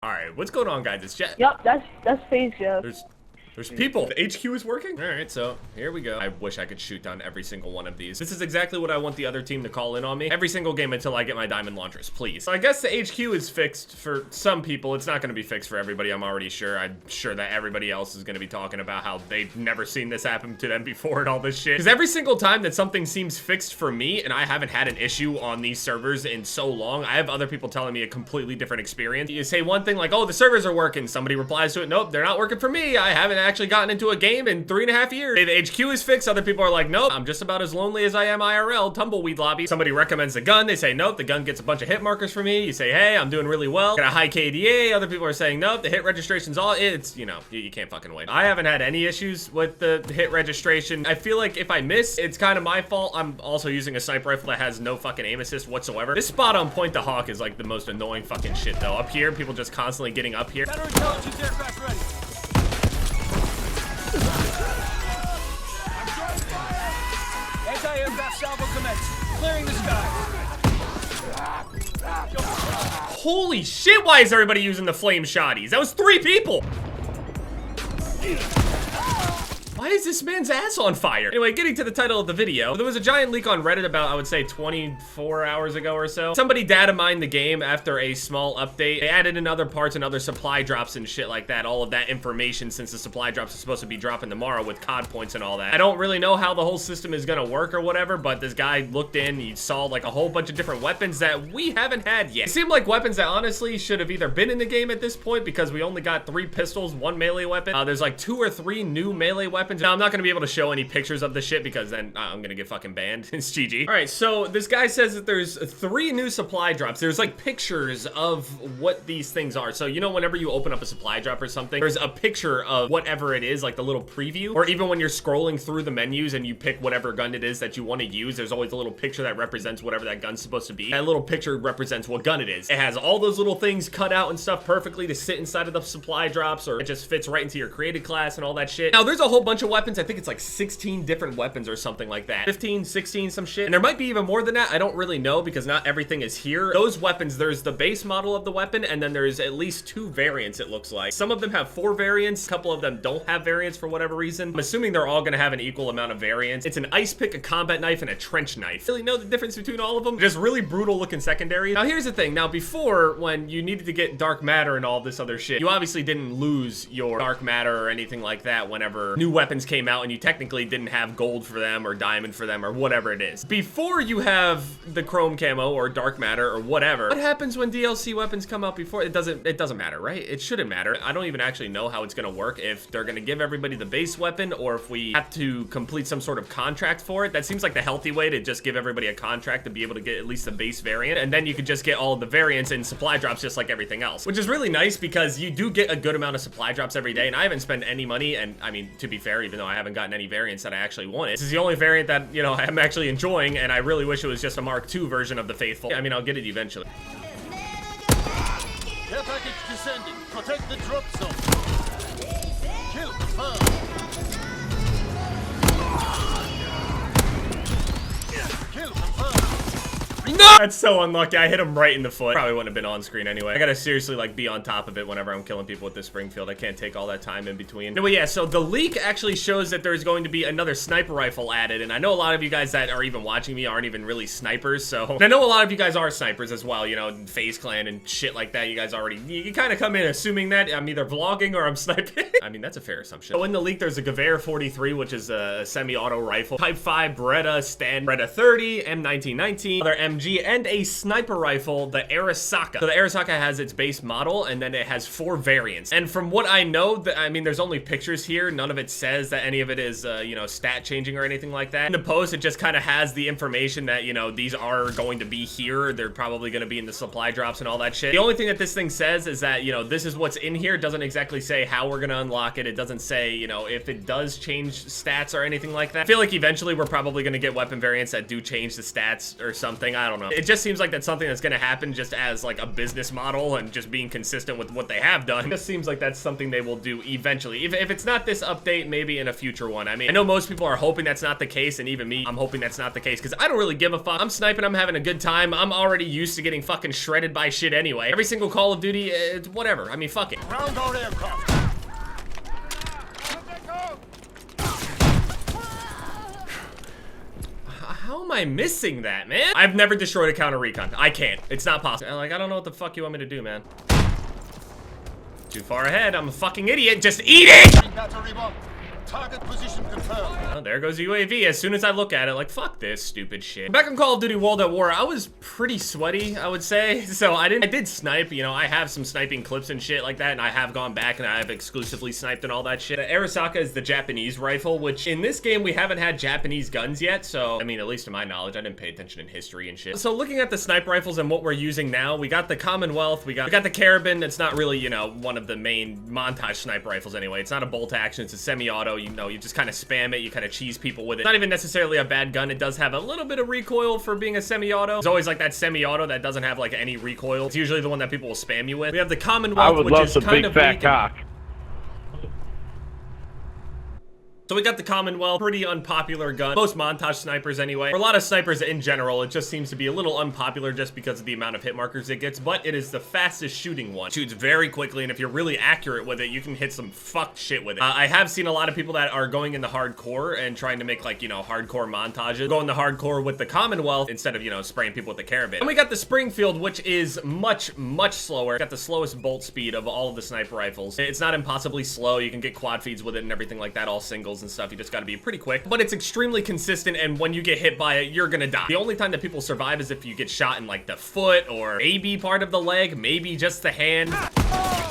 All right, what's going on, guys? It's Jet. Yep, that's phase, yeah. There's people. The HQ is working? All right, so here we go. I wish I could shoot down every single one of these. This is exactly what I want the other team to call in on me. Every single game until I get my diamond launchers, please. So I guess the HQ is fixed for some people. It's not going to be fixed for everybody, I'm already sure. I'm sure that everybody else is going to be talking about how they've never seen this happen to them before and all this shit. Because every single time that something seems fixed for me, and I haven't had an issue on these servers in so long, I have other people telling me a completely different experience. You say one thing like, oh, the servers are working. Somebody replies to it, nope, they're not working for me. I haven't actually gotten into a game in 3.5 years. The HQ is fixed. Other people are like, nope, I'm just about as lonely as I am IRL, tumbleweed lobby. Somebody recommends a gun. They say, nope, the gun gets a bunch of hit markers for me. You say, hey, I'm doing really well. Got a high KDA. Other people are saying, nope, the hit registration's all, it's, you know, you can't fucking wait. I haven't had any issues with the hit registration. I feel like if I miss, it's kind of my fault. I'm also using a sniper rifle that has no fucking aim assist whatsoever. This spot on point to hawk is like the most annoying fucking shit though. Up here, people just constantly getting up here. Better intelligence aircraft ready. Anti-aircraft salvo commence. Clearing the sky. Holy shit, why is everybody using the flame shotties? That was 3 people! Why is this man's ass on fire? Anyway, getting to the title of the video, there was a giant leak on Reddit about, I would say, 24 hours ago or so. Somebody data mined the game after a small update. They added in other parts and other supply drops and shit like that. All of that information, since the supply drops are supposed to be dropping tomorrow with COD points and all that. I don't really know how the whole system is gonna work or whatever, but this guy looked in, he saw like a whole bunch of different weapons that we haven't had yet. It seemed like weapons that honestly should have either been in the game at this point because we only got 3 pistols, 1 melee weapon. There's like 2 or 3 new melee weapons. Now, I'm not gonna be able to show any pictures of the shit because then I'm gonna get fucking banned. It's GG. All right, so this guy says that there's 3 new supply drops. There's like pictures of what these things are. So, you know, whenever you open up a supply drop or something, there's a picture of whatever it is, like the little preview, or even when you're scrolling through the menus and you pick whatever gun it is that you want to use, there's always a little picture that represents whatever that gun's supposed to be. That little picture represents what gun it is. It has all those little things cut out and stuff perfectly to sit inside of the supply drops, or it just fits right into your created class and all that shit. Now, there's a whole bunch of weapons. I think it's like 16 different weapons or something like that. 15, 16, some shit. And there might be even more than that. I don't really know because not everything is here. Those weapons, there's the base model of the weapon, and then there's at least 2 variants, it looks like. Some of them have 4 variants. A couple of them don't have variants for whatever reason. I'm assuming they're all gonna have an equal amount of variants. It's an ice pick, a combat knife, and a trench knife. Really know the difference between all of them? Just really brutal looking secondaries. Now, here's the thing. Now, before, when you needed to get dark matter and all this other shit, you obviously didn't lose your dark matter or anything like that whenever new weapons came out and you technically didn't have gold for them or diamond for them or whatever it is. Before you have the chrome camo or dark matter or whatever, what happens when DLC weapons come out before? It doesn't matter, right? It shouldn't matter. I don't even actually know how it's gonna work, if they're gonna give everybody the base weapon or if we have to complete some sort of contract for it. That seems like the healthy way, to just give everybody a contract to be able to get at least the base variant, and then you could just get all of the variants and supply drops just like everything else, which is really nice because you do get a good amount of supply drops every day, and I haven't spent any money, and I mean, to be fair, even though I haven't gotten any variants that I actually wanted, this is the only variant that, you know, I'm actually enjoying, and I really wish it was just a Mark II version of the Faithful. I mean, I'll get it eventually. Care package descending. Protect the drop zone. Kill confirmed. Kill confirmed. No! That's so unlucky. I hit him right in the foot. Probably wouldn't have been on screen anyway. I gotta seriously like be on top of it whenever I'm killing people with this Springfield. I can't take all that time in between. No, but yeah, so the leak actually shows that there's going to be another sniper rifle added, and I know a lot of you guys that are even watching me aren't even really snipers, so and I know a lot of you guys are snipers as well, you know, FaZe Clan and shit like that. You guys already, you kind of come in assuming that I'm either vlogging or I'm sniping. I mean, that's a fair assumption. So in the leak, there's a Gewehr 43, which is a semi-auto rifle, Type 5 Beretta stand, Beretta 30, M1919, other MG, and a sniper rifle, the Arasaka. So the Arasaka has its base model, and then it has 4 variants. And from what I know, I mean, there's only pictures here. None of it says that any of it is, you know, stat changing or anything like that. In the post, it just kind of has the information that, you know, these are going to be here. They're probably going to be in the supply drops and all that shit. The only thing that this thing says is that, you know, this is what's in here. It doesn't exactly say how we're going to unlock it. It doesn't say, you know, if it does change stats or anything like that. I feel like eventually we're probably gonna get weapon variants that do change the stats or something. I don't know. It just seems like that's something that's gonna happen just as like a business model and just being consistent with what they have done. It just seems like that's something they will do eventually. If it's not this update, maybe in a future one. I mean, I know most people are hoping that's not the case, and even me, I'm hoping that's not the case because I don't really give a fuck. I'm sniping, I'm having a good time. I'm already used to getting fucking shredded by shit anyway. Every single Call of Duty, it's whatever. I mean, fuck it. Ground our aircraft. How am I missing that, man? I've never destroyed a counter recon. I can't. It's not possible. Like, I don't know what the fuck you want me to do, man. Too far ahead. I'm a fucking idiot. Just eat it! Battery one. Target position confirmed. Oh, there goes the UAV. As soon as I look at it, like, fuck this stupid shit. Back in Call of Duty World at War, I was pretty sweaty, I would say. So I did snipe, you know, I have some sniping clips and shit like that, and I have gone back and I have exclusively sniped and all that shit. The Arisaka is the Japanese rifle, which in this game, we haven't had Japanese guns yet. So, I mean, at least to my knowledge, I didn't pay attention in history and shit. So looking at the sniper rifles and what we're using now, we got the Commonwealth, we got the Carabin. It's not really, you know, one of the main montage sniper rifles anyway. It's not a bolt action, it's a semi-auto. You know, you just kind of spam it, you kind of cheese people with it. It's not even necessarily a bad gun. It does have a little bit of recoil for being a semi-auto. There's always like that semi-auto that doesn't have like any recoil. It's usually the one that people will spam you with. We have the Commonwealth, which is kind of big fat cock. So we got the Commonwealth, pretty unpopular gun. Most montage snipers anyway. For a lot of snipers in general, it just seems to be a little unpopular just because of the amount of hit markers it gets, but it is the fastest shooting one. Shoots very quickly, and if you're really accurate with it, you can hit some fucked shit with it. I have seen a lot of people that are going in the hardcore and trying to make like, you know, hardcore montages, going the hardcore with the Commonwealth instead of, you know, spraying people with the Carabin. And we got the Springfield, which is much slower. Got the slowest bolt speed of all of the sniper rifles. It's not impossibly slow. You can get quad feeds with it and everything like that, all singles and stuff. You just got to be pretty quick, but it's extremely consistent, and when you get hit by it, you're gonna die. The only time that people survive is if you get shot in like the foot or maybe part of the leg, maybe just the hand.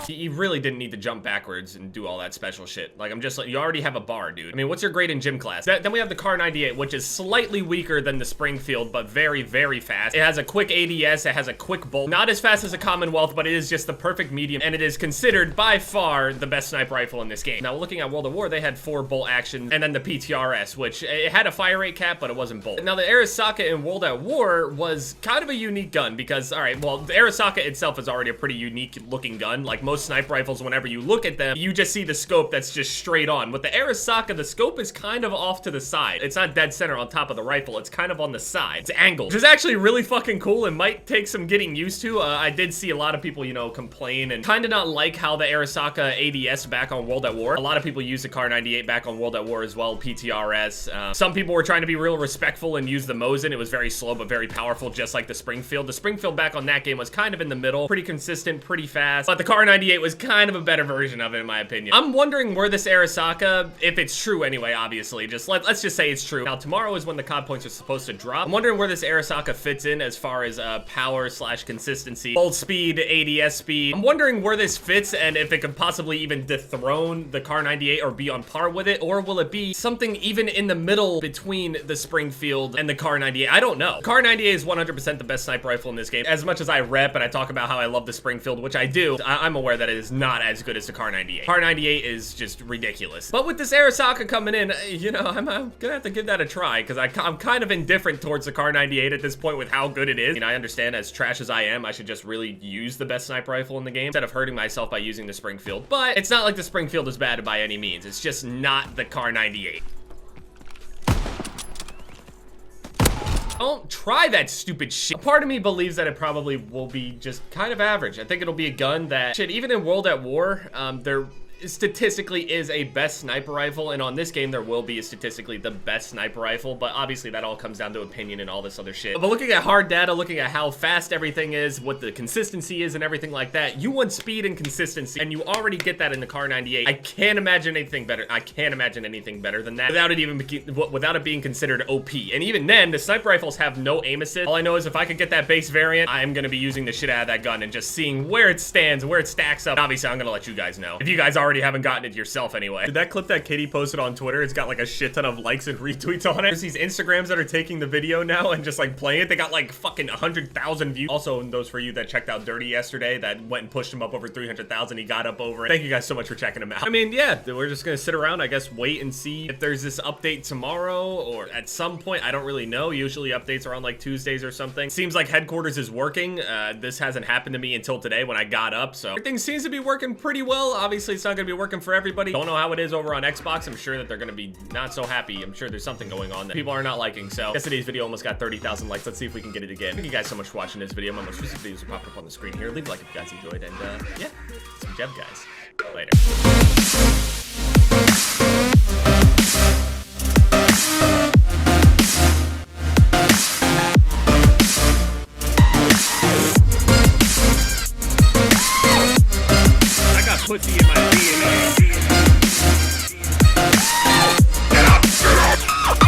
You really didn't need to jump backwards and do all that special shit. Like, I'm just like, you already have a bar, dude. I mean, what's your grade in gym class? Then we have the Kar 98, which is slightly weaker than the Springfield, but very fast. It has a quick ADS, it has a quick bolt. Not as fast as a Commonwealth, but it is just the perfect medium, and it is considered by far the best sniper rifle in this game. Now, looking at World of War, they had 4 bolt actions, and then the PTRS, which it had a fire rate cap, but it wasn't bolt. Now, the Arisaka in World at War was kind of a unique gun because, all right, well, the Arisaka itself is already a pretty unique looking gun. Like most sniper rifles, whenever you look at them, you just see the scope that's just straight on. With the Arisaka, the scope is kind of off to the side. It's not dead center on top of the rifle. It's kind of on the side. It's angled, which is actually really fucking cool and might take some getting used to. I did see a lot of people, you know, complain and kind of not like how the Arisaka ADS back on World at War. A lot of people use the Kar 98 back on World at War as well, PTRS. Some people were trying to be real respectful and use the Mosin. It was very slow but very powerful, just like the Springfield. The Springfield back on that game was kind of in the middle, pretty consistent, pretty fast, but the Kar 98 was kind of a better version of it, in my opinion. I'm wondering where this Arisaka, if it's true anyway, obviously, just let's just say it's true. Now, tomorrow is when the COD points are supposed to drop. I'm wondering where this Arisaka fits in as far as power / consistency, bolt speed, ADS speed. I'm wondering where this fits and if it could possibly even dethrone the Kar 98 or be on par with it, or will it be something even in the middle between the Springfield and the Kar 98? I don't know. Kar 98 is 100% the best sniper rifle in this game. As much as I rep and I talk about how I love the Springfield, which I do, I'm aware that it is not as good as the Kar 98. Kar 98 is just ridiculous. But with this Arisaka coming in, you know, I'm gonna have to give that a try because I'm kind of indifferent towards the Kar 98 at this point with how good it is. You know, I understand as trash as I am, I should just really use the best sniper rifle in the game instead of hurting myself by using the Springfield. But it's not like the Springfield is bad by any means. It's just not the Kar 98. Don't try that stupid shit. A part of me believes that it probably will be just kind of average. I think it'll be a gun that, shit, even in World at War, there statistically is a best sniper rifle, and on this game there will be statistically the best sniper rifle, but obviously that all comes down to opinion and all this other shit. But looking at hard data, looking at how fast everything is, what the consistency is and everything like that, you want speed and consistency, and you already get that in the Kar 98. I can't imagine anything better. I can't imagine anything better than that without it being considered OP. And even then, the sniper rifles have no aim assist. All I know is if I could get that base variant, I am going to be using the shit out of that gun and just seeing where it stands, where it stacks up. Obviously, I'm going to let you guys know. If you guys already haven't gotten it yourself anyway. Did that clip that Katie posted on Twitter, it's got like a shit ton of likes and retweets on it. There's these Instagrams that are taking the video now and just like playing it. They got like fucking 100,000 views. Also, those for you that checked out Dirty yesterday, that went and pushed him up over 300,000. He got up over it. Thank you guys so much for checking him out. I mean, yeah, we're just gonna sit around, I guess, wait and see if there's this update tomorrow or at some point. I don't really know. Usually updates are on like Tuesdays or something. Seems like headquarters is working. This hasn't happened to me until today when I got up, so everything seems to be working pretty well. Obviously, it's not gonna be working for everybody. Don't know how it is over on Xbox. I'm sure that they're gonna be not so happy. I'm sure there's something going on that people are not liking. So yesterday's video almost got 30,000 likes. Let's see if we can get it again. Thank you guys so much for watching this video. My most recent videos are popping up on the screen here. Leave a like if you guys enjoyed, and yeah, some Jeb guys. Later. I got pussy in my DNA.